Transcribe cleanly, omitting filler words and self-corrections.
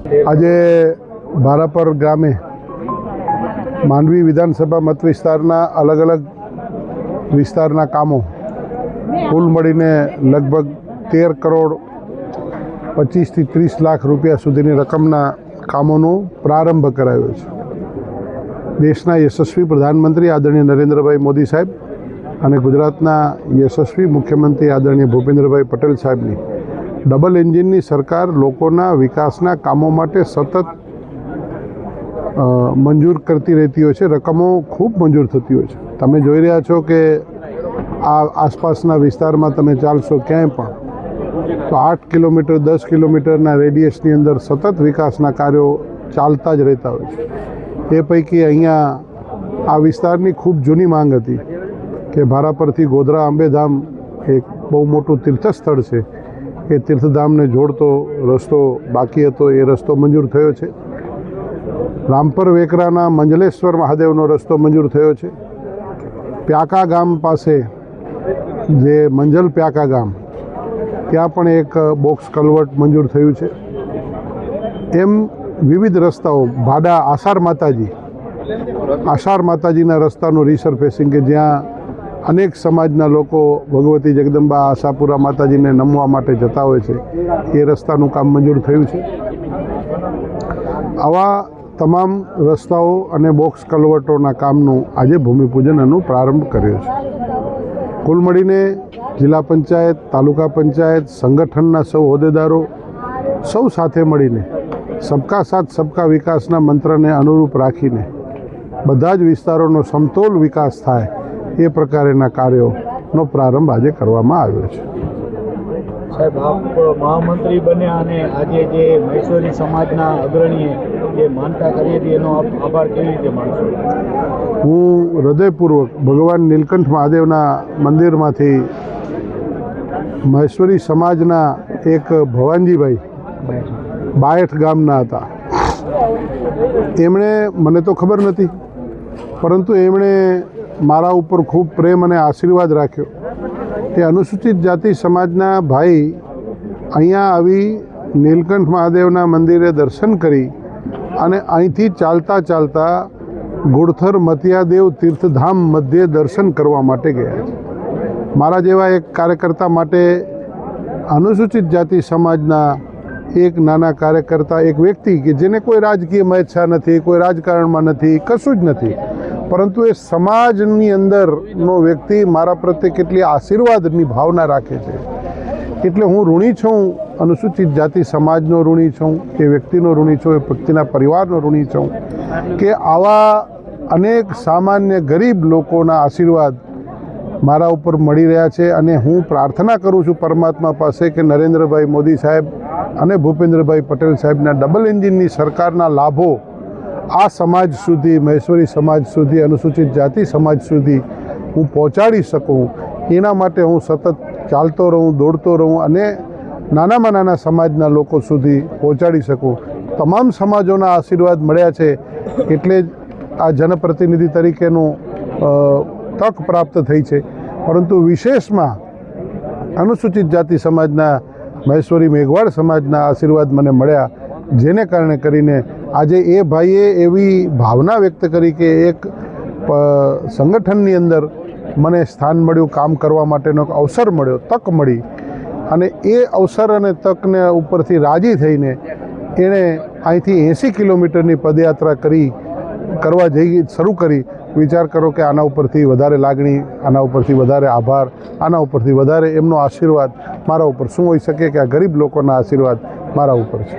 આજે ભારાપર ગામે માંડવી વિધાનસભા મત વિસ્તારના અલગ અલગ વિસ્તારના કામો કુલ મળીને લગભગ 13 કરોડ 25 થી 30 લાખ રૂપિયા સુધીની રકમના કામોનો પ્રારંભ કરાયો છે. દેશના યશસ્વી પ્રધાનમંત્રી આદરણીય નરેન્દ્રભાઈ મોદી સાહેબ અને ગુજરાતના યશસ્વી મુખ્યમંત્રી આદરણીય ભૂપેન્દ્રભાઈ પટેલ સાહેબની ડબલ એન્જિનની સરકાર લોકોના વિકાસના કામો માટે સતત મંજૂર કરતી રહેતી હોય છે. રકમો ખૂબ મંજૂર થતી હોય છે. તમે જોઈ રહ્યા છો કે આ આસપાસના વિસ્તારમાં તમે ચાલશો ક્યાંય પણ તો 8 કિલોમીટર 10 કિલોમીટરના રેડિયસની અંદર સતત વિકાસના કાર્યો ચાલતા જ રહેતા હોય છે. એ પૈકી અહીંયા આ વિસ્તારની ખૂબ જૂની માંગ હતી કે ભારાપરથી ગોધરા અંબેધામ એક બહુ મોટું તીર્થસ્થળ છે. એ તીર્થધામને જોડતો રસ્તો બાકી હતો, એ રસ્તો મંજૂર થયો છે. રામપર વેકરાના મંજલેશ્વર મહાદેવનો રસ્તો મંજૂર થયો છે. પ્યાકા ગામ પાસે જે મંજલ પ્યાકા ગામ ત્યાં પણ એક બોક્સ કલવર્ટ મંજૂર થયું છે. એમ વિવિધ રસ્તાઓ ભાડા આસાર માતાજીના રસ્તાનું રીસર્ફેસિંગ કે જ્યાં અનેક સમાજના લોકો ભગવતી જગદંબા આશાપુરા માતાજીને નમવા માટે જતા હોય છે, એ રસ્તાનું કામ મંજૂર થયું છે. આવા તમામ રસ્તાઓ અને બોક્સ કલવર્ટોના કામનું આજે ભૂમિપૂજન એનું પ્રારંભ કર્યો છે. કુલ મળીને જિલ્લા પંચાયત, તાલુકા પંચાયત, સંગઠનના સૌ હોદ્દેદારો સૌ સાથે મળીને સબકા સાથ સબકા વિકાસના મંત્રને અનુરૂપ રાખીને બધા જ વિસ્તારોનો સમતોલ વિકાસ થાય એ પ્રકારના કાર્યોનો પ્રારંભ આજે કરવામાં આવ્યો છે. સાહેબ, આપ મહામંત્રી બન્યા અને આજે જે મહેશ્વરી સમાજના અગ્રણીએ જે માનતા કરી હતી એનો આભાર કેવી રીતે માનશો? હું હૃદયપૂર્વક ભગવાન નીલકંઠ મહાદેવના મંદિરમાંથી મહેશ્વરી સમાજના એક ભવાનજીભાઈ બાયઠ ગામના હતા. એમણે, મને તો ખબર નથી, પરંતુ એમણે મારા ઉપર ખૂબ પ્રેમ અને આશીર્વાદ રાખ્યો કે અનુસૂચિત જાતિ સમાજના ભાઈ અહીંયા આવી નીલકંઠ મહાદેવના મંદિરે દર્શન કરી અને અહીંથી ચાલતા ચાલતા ગુડથર મતિયાદેવ તીર્થધામ મધ્યે દર્શન કરવા માટે ગયા છે. મારા જેવા એક કાર્યકર્તા માટે અનુસૂચિત જાતિ સમાજના એક નાના કાર્યકર્તા, એક વ્યક્તિ કે જેને કોઈ રાજકીય મહેચ્છા નથી, કોઈ રાજકારણમાં નથી, કશું જ નથી, પરંતુ એ સમાજની અંદરનો વ્યક્તિ મારા પ્રત્યે કેટલી આશીર્વાદની ભાવના રાખે છે. એટલે હું ઋણી છું, અનુસૂચિત જાતિ સમાજનો ઋણી છું, એ વ્યક્તિનો ઋણી છું, એ વ્યક્તિના પરિવારનો ઋણી છું કે આવા અનેક સામાન્ય ગરીબ લોકોના આશીર્વાદ મારા ઉપર મળી રહ્યા છે. અને હું પ્રાર્થના કરું છું પરમાત્મા પાસે કે નરેન્દ્રભાઈ મોદી સાહેબ અને ભૂપેન્દ્રભાઈ પટેલ સાહેબના ડબલ એન્જિનની સરકારના લાભો આ સમાજ સુધી, મહેશ્વરી સમાજ સુધી, અનુસૂચિત જાતિ સમાજ સુધી હું પહોંચાડી શકું. એના માટે હું સતત ચાલતો રહું, દોડતો રહું અને નાનામાં નાના સમાજના લોકો સુધી પહોંચાડી શકું. તમામ સમાજોના આશીર્વાદ મળ્યા છે એટલે જ આ જનપ્રતિનિધિ તરીકેનું તક પ્રાપ્ત થઈ છે. પરંતુ વિશેષમાં અનુસૂચિત જાતિ સમાજના મહેશ્વરી મેઘવાળ સમાજના આશીર્વાદ મને મળ્યા, જેને કારણે કરીને આજે એ ભાઈએ એવી ભાવના વ્યક્ત કરી કે એક સંગઠનની અંદર મને સ્થાન મળ્યું, કામ કરવા માટેનો એક અવસર મળ્યો, તક મળી, અને એ અવસર અને તકને ઉપરથી રાજી થઈને એણે અહીંથી 80 કિલોમીટરની પદયાત્રા કરવા શરૂ કરી. વિચાર કરો કે આના ઉપરથી વધારે લાગણી, આના ઉપરથી વધારે આભાર, આના ઉપરથી વધારે એમનો આશીર્વાદ મારા ઉપર શું હોઈ શકે કે આ ગરીબ લોકોના આશીર્વાદ મારા ઉપર છે.